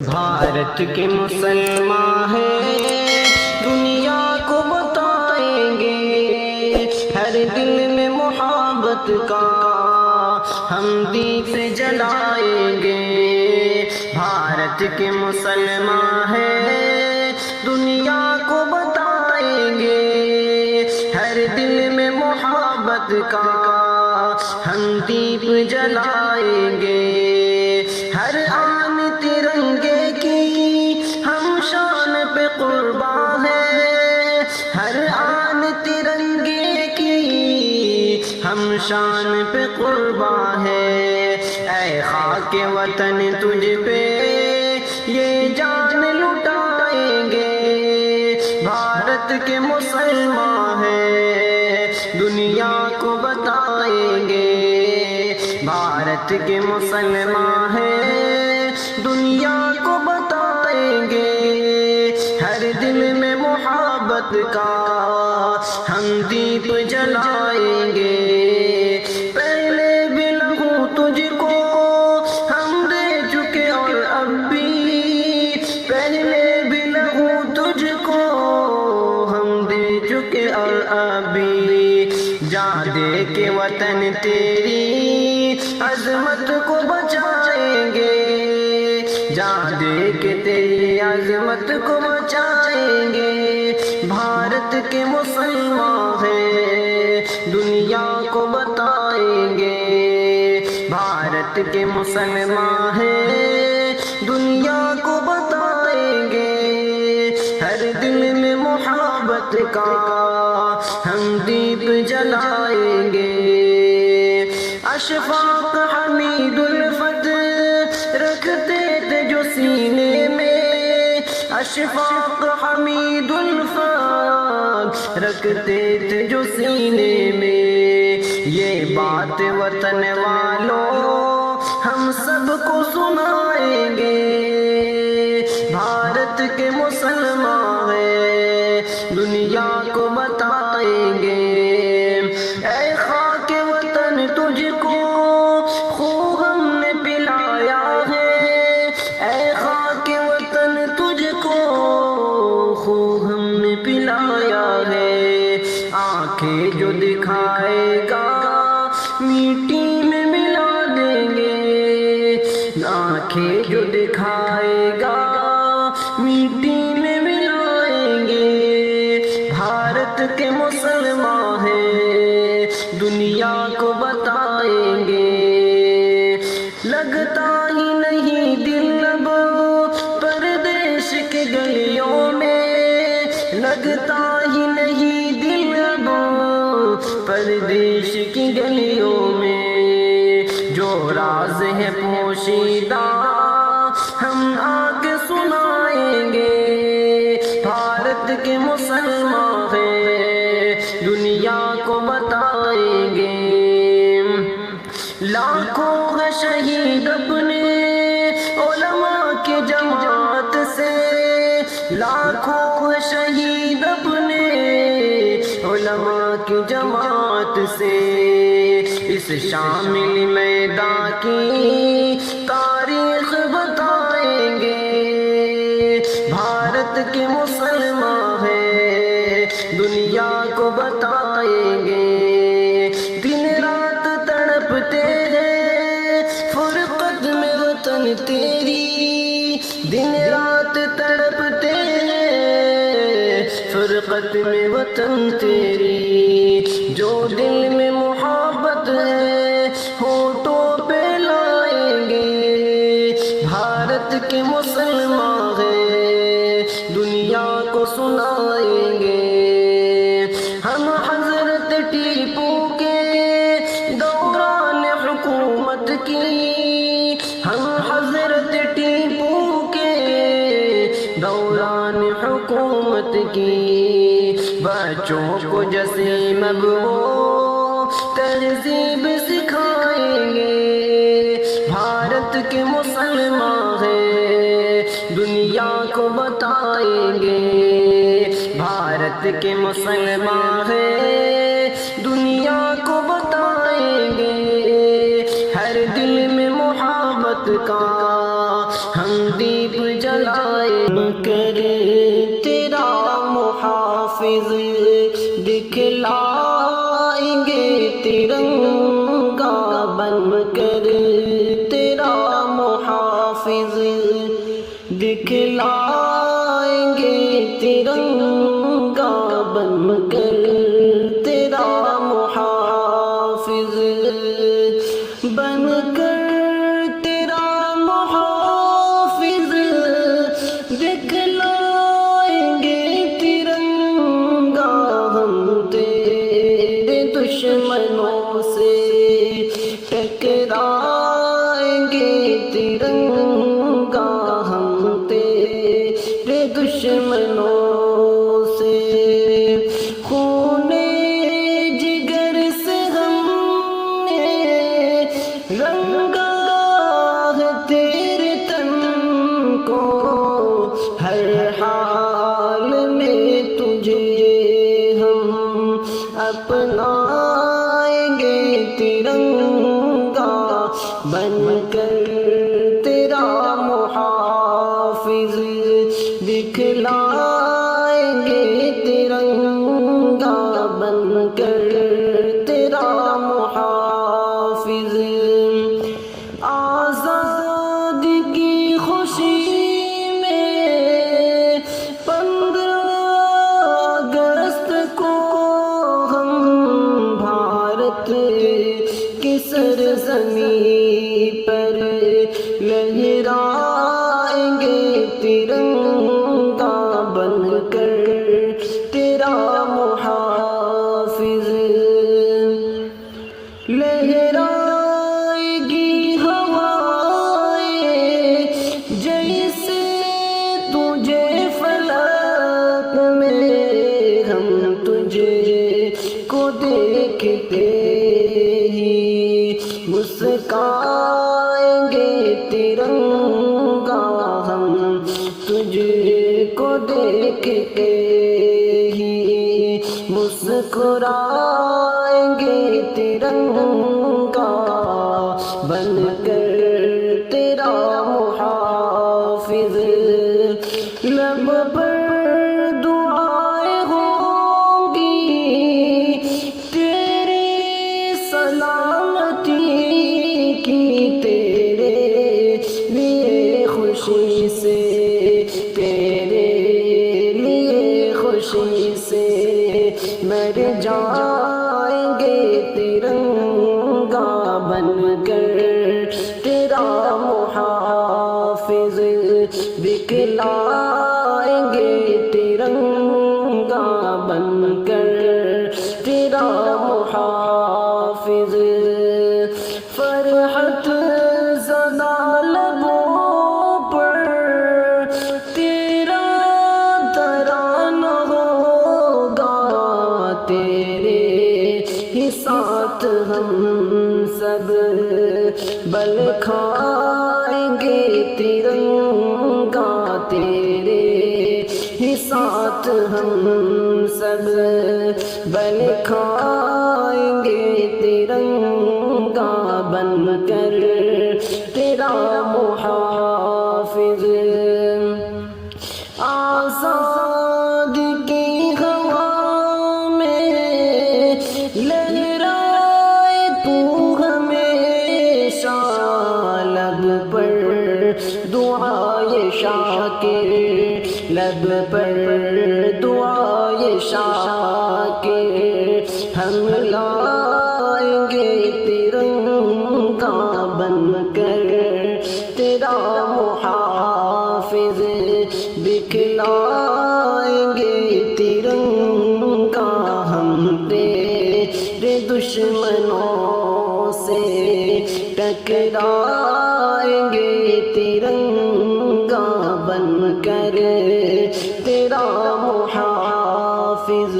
بھارت کے مسلمان ہیں دنیا کو بتائیں گے، ہر دل میں محبت کا ہم دیپ جلائیں گے۔ بھارت کے مسلمان ہیں دنیا کو بتائیں گے، ہر دل میں محبت کا ہم دیپ جلائیں گے۔ ہر آن ترنگے کی ہم شان پہ قربان ہیں، ہر آن ترنگے کی ہم شان پہ قربان ہیں۔ اے خاک وطن تجھ پہ یہ جان لٹائیں گے۔ بھارت کے مسلمان ہیں دنیا کو بتائیں گے، بھارت کے مسلمان ہیں دنیا کو بتائیں گے۔ ہر دل میں محبت کا ہم دیپ جلائیں گے۔ پہلے بھی لہو تجھ کو ہم دے چکے اور اب بھی، پہلے بھی لہو تجھ کو ہم دے چکے اور اب بھی، جان دے کے وطن تیری عظمت کو بچائیں گے، جان دے کے تیری عظمت کو بچائیں گے۔ بھارت کے مسلمان ہیں دنیا کو بتائیں گے، بھارت کے مسلمان ہیں دنیا کو بتائیں گے۔ ہر دل میں محبت کا ہم دیپ جلائیں گے۔ اشفاق حمید الفت رکھتے تھے جو سینے میں، اشفاق حمید الفت رکھتے تھے جو سینے میں، یہ بات وطن والوں ہم سب کو سنائیں گے۔ بھارت کے مسلمان ہیں دنیا کو بتائیں گے۔ اے خاک وطن تجھ کو خون ہم نے پلایا ہے، اے خاک وطن تجھ کو خون ہم نے پلایا ہے۔ آنکھیں جو دکھائے گا میٹی میں ملا دیں گے، آنکھیں جو دکھائے گا میٹی میں ملائیں گے۔ بھارت کے مسلمان ہیں دنیا کو بتائیں گے۔ لگتا ہی نہیں دل اب پردیش کے گلیوں میں، لگتا ہی نہیں دل اب پردیش کی گلیوں میں، جو راز ہے پوشیدہ ہم آگے سنائیں گے۔ بھارت کے مسلمان ہیں دنیا کو بتائیں گے۔ لاکھوں ہے شہید اپنے علماء کی جماعت سے، لاکھوں ہے شہید اپنے علماء کی جماعت سے، اس شامل میدان کی تاریخ بتائیں گے۔ بھارت کے مسلمان ہیں دنیا کو بتائیں گے۔ دن رات تڑپتے ہیں فرقت میں وطن تیری، دن رات تڑپتے ہیں فرقت میں وطن تیری، جو دل میں محبت ہے ہونٹوں پہ لائیں گے۔ بھارت کے مسلمان ہیں دنیا کو سنائیں گے۔ ہم حضرت ٹیپو کے دوران حکومت کی، ہم حضرت ٹیپو کے دوران حکومت کی، بچوں کو جسیم اب وہ تہذیب سکھائیں گے۔ بھارت کے مسلمان ہیں دنیا کو بتائیں گے، بھارت کے مسلمان ہیں دنیا کو بتائیں گے۔ ہر دل میں محبت کا ہم دیپ جلائے کر تیرا محافظ دکھلائیں گے ترنگا بن کر تیرا محافظ دکھلائیں گے ترنگا بن کر تیرا محافظ بن کر تیرا محافظ دکھلائیں گے ترنگا ہم تیرے دشمنوں سے ٹکرائیں گے ترنگا ہم تیرے دشمنوں سے خون جگر سے ہم نے رنگا ہے تیرے تن کو ہر حال میں تجھے ہم اپنائیں گے ترنگا بن کر تیرا محافظ دکھلائیں گے ترنگا بن کر تیرا محافظ آزادی کی خوشی میں 15 اگست کو ہم بھارت کی سرزمین پر لہرائیں گے ترنگا بن کر تیرا محافظ لہرائے گی ہوائیں جیسے تجھے فلک میں ہم تجھے کو دیکھتے ہی مسکائیں گے ترنگا ہم تجھے کو دیکھتے ہی مسکرائیں گے ترنگا بن کر تیرا محافظ لب پر دعائیں ہوں گی تیرے سلامتی کی تیرے لیے خوشی سے تیرے لیے خوشی سے مر جائیں گے ترنگا بن کر تیرا محافظ دکھلائیں گے ترنگا بن کر تیرا محافظ فرحت زدہ لبوں پر تیرا ترانہ ہوگا تیرے ہی ساتھ ہم سب بل کھائیں گے ترنگا تیرے ہی ساتھ ہم سب بل کھائیں گے ترنگا بن کر تیرا محافظ آزاد کی ہوا میں لہرائے تو ہمیشہ لب پر دعائے شاکر لب پر دعائے شاکر ہم لائیں گے ترنگا بن کر تیرا محافظ دکھلائیں گے ترنگا ہم تیرے دشمنوں سے ٹکرائیں گے ترنگا بن کر تیرا محافظ